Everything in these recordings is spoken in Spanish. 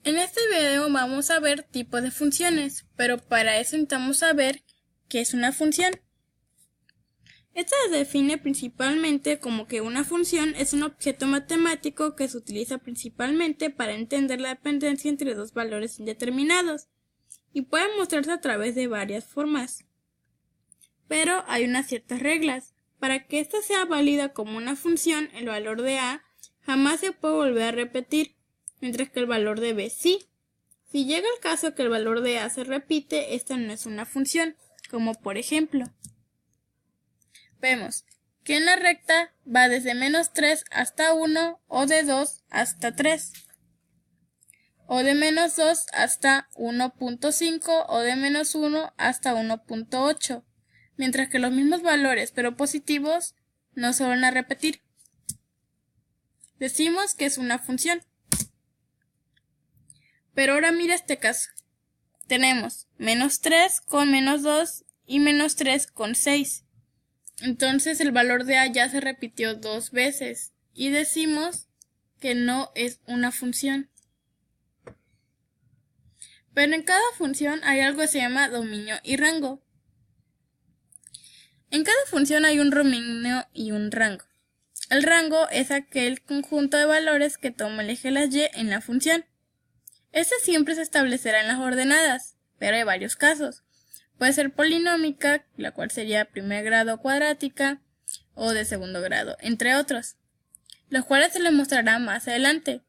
En este video vamos a ver tipos de funciones, pero para eso necesitamos saber qué es una función. Esta se define principalmente como que una función es un objeto matemático que se utiliza principalmente para entender la dependencia entre dos valores indeterminados y puede mostrarse a través de varias formas. Pero hay unas ciertas reglas. Para que ésta sea válida como una función, el valor de a jamás se puede volver a repetir, mientras que el valor de b sí. Si llega el caso que el valor de a se repite, esta no es una función, como por ejemplo, vemos que en la recta va desde menos 3 hasta 1 o de 2 hasta 3, o de menos 2 hasta 1.5 o de menos 1 hasta 1.8, mientras que los mismos valores pero positivos no se van a repetir. Decimos que es una función. Pero ahora mira este caso. Tenemos menos 3 con menos 2 y menos 3 con 6. Entonces el valor de a ya se repitió dos veces y decimos que no es una función. Pero en cada función hay algo que se llama dominio y rango. En cada función hay un dominio y un rango. El rango es aquel conjunto de valores que toma el eje de las y en la función. Este siempre se establecerá en las ordenadas, pero hay varios casos. Puede ser polinómica, la cual sería primer grado cuadrática, o de segundo grado, entre otros, los cuales se les mostrará más adelante.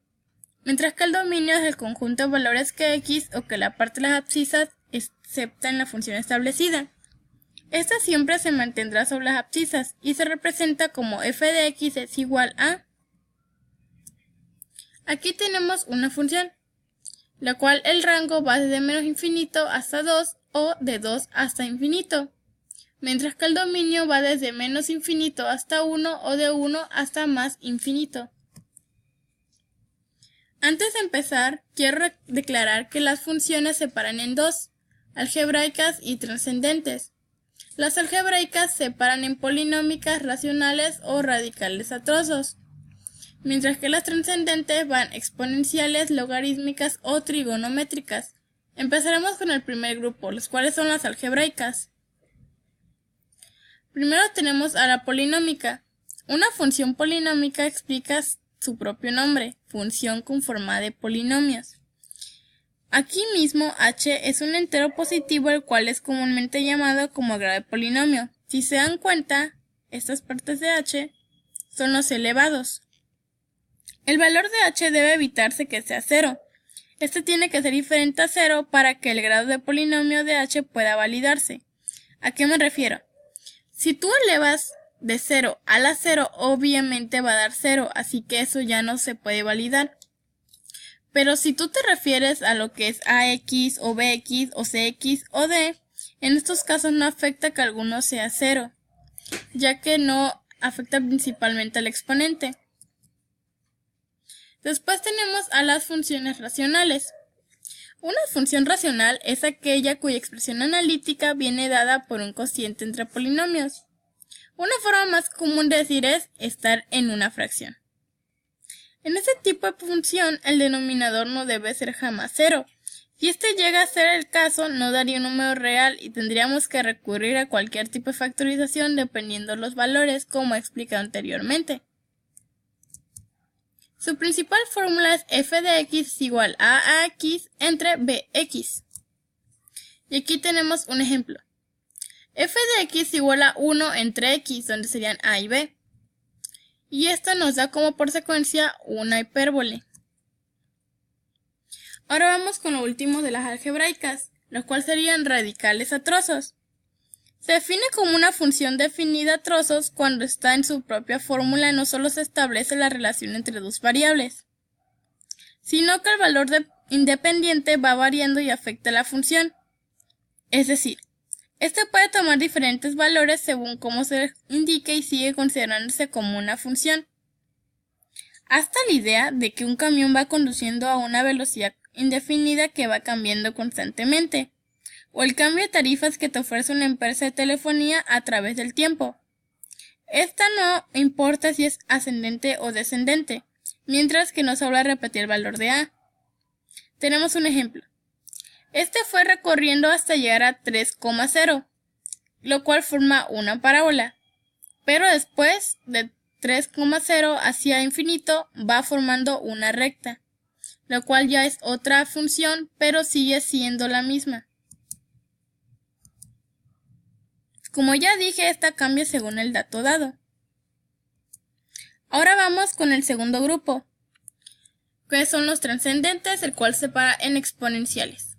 Mientras que el dominio es el conjunto de valores que x o que la parte de las abscisas acepta en la función establecida. Esta siempre se mantendrá sobre las abscisas y se representa como f de x es igual a... Aquí tenemos una función, la cual el rango va desde menos infinito hasta 2 o de 2 hasta infinito, mientras que el dominio va desde menos infinito hasta 1 o de 1 hasta más infinito. Antes de empezar, quiero declarar que las funciones se separan en dos, algebraicas y trascendentes. Las algebraicas se separan en polinómicas, racionales o radicales a trozos, mientras que las trascendentes van exponenciales, logarítmicas o trigonométricas. Empezaremos con el primer grupo, los cuales son las algebraicas. Primero tenemos a la polinómica. Una función polinómica explica su propio nombre, función conformada de polinomios. Aquí mismo h es un entero positivo, el cual es comúnmente llamado como grado de polinomio. Si se dan cuenta, estas partes de h son los elevados. El valor de h debe evitarse que sea 0. Este tiene que ser diferente a 0 para que el grado de polinomio de h pueda validarse. ¿A qué me refiero? Si tú elevas de 0 a la 0, obviamente va a dar 0, así que eso ya no se puede validar. Pero si tú te refieres a lo que es ax o bx o cx o d, en estos casos no afecta que alguno sea 0, ya que no afecta principalmente al exponente. Después tenemos a las funciones racionales. Una función racional es aquella cuya expresión analítica viene dada por un cociente entre polinomios. Una forma más común de decir es estar en una fracción. En este tipo de función, el denominador no debe ser jamás 0. Si este llega a ser el caso, no daría un número real y tendríamos que recurrir a cualquier tipo de factorización dependiendo de los valores, como he explicado anteriormente. Su principal fórmula es f de x es igual a ax entre bx. Y aquí tenemos un ejemplo. F de x es igual a 1 entre x, donde serían a y b. Y esto nos da como por secuencia una hipérbole. Ahora vamos con lo último de las algebraicas, los cuales serían radicales a trozos. Se define como una función definida a trozos cuando está en su propia fórmula, no solo se establece la relación entre dos variables, sino que el valor independiente va variando y afecta a la función. Es decir, este puede tomar diferentes valores según cómo se indique y sigue considerándose como una función. Hasta la idea de que un camión va conduciendo a una velocidad indefinida que va cambiando constantemente, o el cambio de tarifas que te ofrece una empresa de telefonía a través del tiempo. Esta no importa si es ascendente o descendente, mientras que no se habla de repetir el valor de a. Tenemos un ejemplo. Este fue recorriendo hasta llegar a 3,0, lo cual forma una parábola. Pero después de 3,0 hacia infinito va formando una recta, lo cual ya es otra función, pero sigue siendo la misma. Como ya dije, esta cambia según el dato dado. Ahora vamos con el segundo grupo, que son los trascendentes, el cual se separa en exponenciales.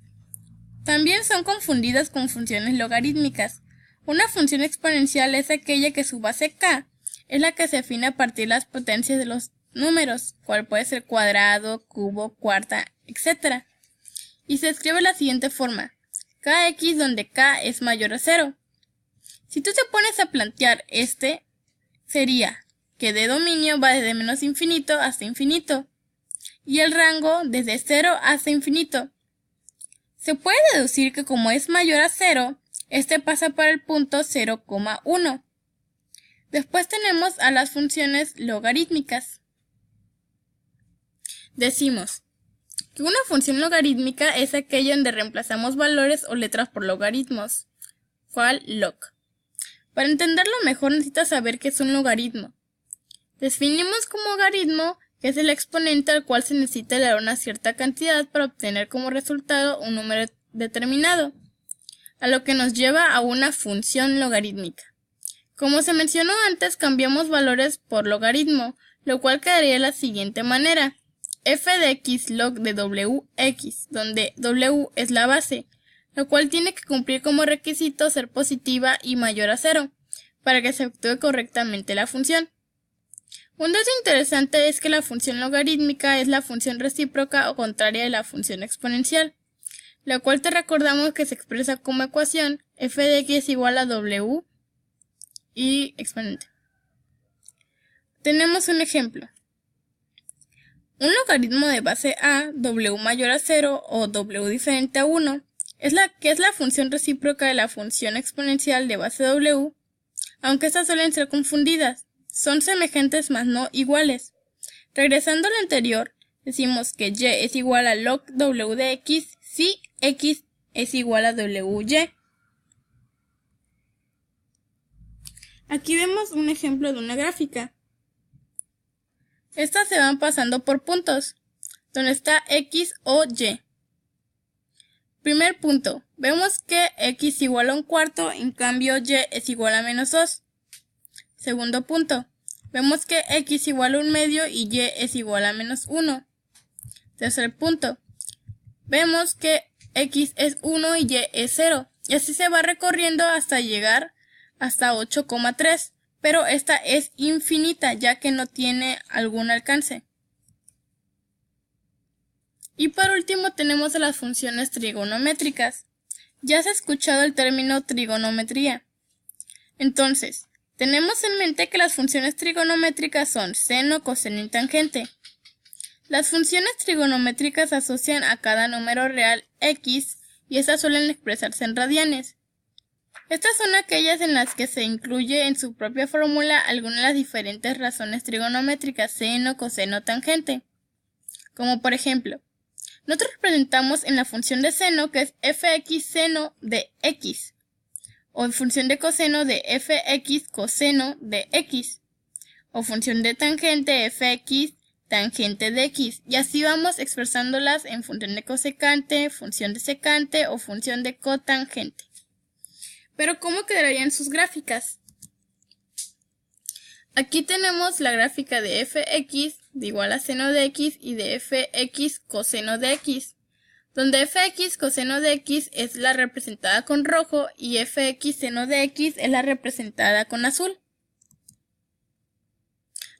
También son confundidas con funciones logarítmicas. Una función exponencial es aquella que su base k es la que se define a partir de las potencias de los números, cual puede ser cuadrado, cubo, cuarta, etc. Y se escribe de la siguiente forma: kx, donde k es mayor a 0. Si tú te pones a plantear sería que de dominio va desde menos infinito hasta infinito, y el rango desde 0 hasta infinito. Se puede deducir que como es mayor a 0, pasa por el punto 0,1. Después tenemos a las funciones logarítmicas. Decimos que una función logarítmica es aquella donde reemplazamos valores o letras por logaritmos, cual log. Para entenderlo mejor necesitas saber qué es un logaritmo. Definimos como logaritmo que es el exponente al cual se necesita dar una cierta cantidad para obtener como resultado un número determinado, a lo que nos lleva a una función logarítmica. Como se mencionó antes, cambiamos valores por logaritmo, lo cual quedaría de la siguiente manera: f de x log de wx, donde w es la base, lo cual tiene que cumplir como requisito ser positiva y mayor a 0, para que se efectúe correctamente la función. Un dato interesante es que la función logarítmica es la función recíproca o contraria de la función exponencial, la cual te recordamos que se expresa como ecuación f de x es igual a w y exponente. Tenemos un ejemplo. Un logaritmo de base a, w mayor a 0 o w diferente a 1, es la función recíproca de la función exponencial de base w, aunque estas suelen ser confundidas. Son semejantes mas no iguales. Regresando al anterior, decimos que y es igual a log w de x si x es igual a wy. Aquí vemos un ejemplo de una gráfica. Estas se van pasando por puntos, donde está x o y. Primer punto, vemos que x igual a un cuarto, en cambio y es igual a menos 2. Segundo punto, vemos que x igual a un medio y y es igual a menos 1. Tercer punto, vemos que x es 1 y y es 0. Y así se va recorriendo hasta llegar hasta 8,3. Pero esta es infinita ya que no tiene algún alcance. Y por último tenemos a las funciones trigonométricas. Ya has escuchado el término trigonometría. Entonces, tenemos en mente que las funciones trigonométricas son seno, coseno y tangente. Las funciones trigonométricas asocian a cada número real x y estas suelen expresarse en radianes. Estas son aquellas en las que se incluye en su propia fórmula alguna de las diferentes razones trigonométricas, seno, coseno, tangente. Como por ejemplo, nosotros representamos en la función de seno que es fx seno de x, o en función de coseno de fx coseno de x, o función de tangente fx tangente de x, y así vamos expresándolas en función de cosecante, función de secante o función de cotangente. Pero ¿cómo quedarían sus gráficas? Aquí tenemos la gráfica de fx de igual a seno de x y de fx coseno de x, donde fx coseno de x es la representada con rojo y fx seno de x es la representada con azul.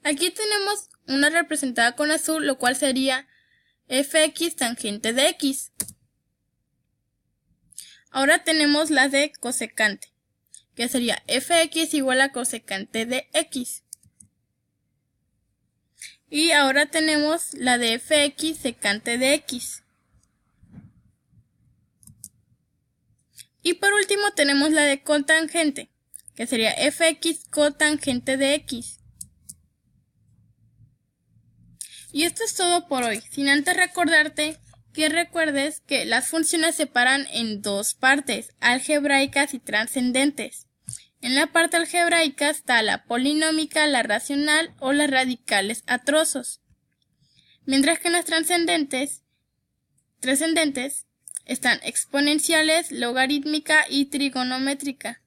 Aquí tenemos una representada con azul, lo cual sería fx tangente de x. Ahora tenemos la de cosecante, que sería fx igual a cosecante de x. Y ahora tenemos la de fx secante de x. Y por último tenemos la de cotangente, que sería fx cotangente de x. Y esto es todo por hoy, sin antes recordarte que recuerdes que las funciones se separan en dos partes, algebraicas y trascendentes. En la parte algebraica está la polinómica, la racional o las radicales a trozos, mientras que en las trascendentes están exponenciales, logarítmica y trigonométrica.